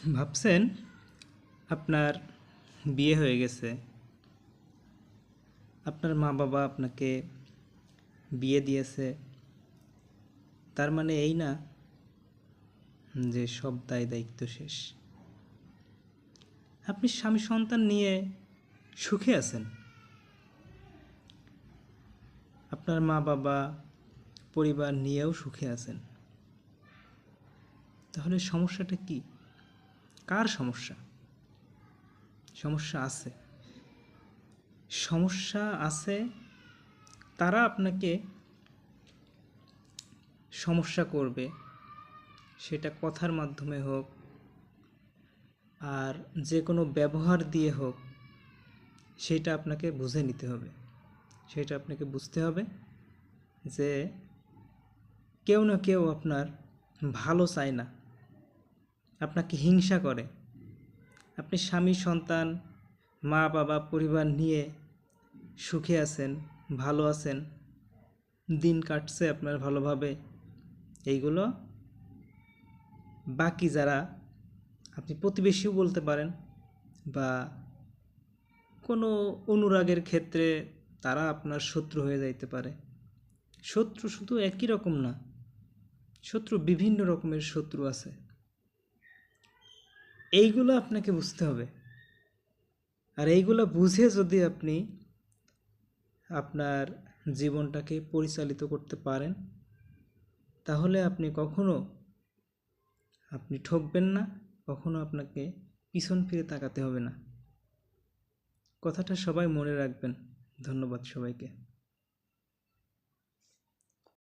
ভাবছেন আপনার বিয়ে হয়ে গেছে, আপনার মা বাবা আপনাকে বিয়ে দিয়েছে, তার মানে এই না যে সব দায় দায়িত্ব শেষ। আপনি স্বামী সন্তান নিয়ে সুখে আছেন, আপনার মা বাবা পরিবার নিয়েও সুখে আছেন। তাহলে সমস্যাটা কি? কার সমস্যা? সমস্যা আছে, সমস্যা আছে। তারা আপনাকে সমস্যা করবে, সেটা কথার মাধ্যমে হোক আর যে কোনো ব্যবহার দিয়ে হোক, সেটা আপনাকে বুঝে নিতে হবে। সেটা আপনাকে বুঝতে হবে যে কেউ না কেউ আপনার ভালো চায় না, আপনাকে হিংসা করে। আপনি স্বামী সন্তান মা বাবা পরিবার নিয়ে সুখে আছেন, ভালো আছেন, দিন কাটছে আপনার ভালোভাবে। এইগুলো বাকি যারা, আপনি প্রতিবেশীও বলতে পারেন, বা কোনো অনুরাগের ক্ষেত্রে তারা আপনার শত্রু হয়ে যাইতে পারে। শত্রু শুধু একই রকম না, শত্রু বিভিন্ন রকমের শত্রু আছে। এইগুলো আপনাকে বুঝতে হবে। আর এইগুলো বুঝে যদি আপনি আপনার জীবনটাকে পরিচালিত করতে পারেন, তাহলে আপনি ঠকবেন না, কখনো আপনাকে পিছন ফিরে তাকাতে হবে না। কথাটা সবাই মনে রাখবেন। ধন্যবাদ সবাইকে।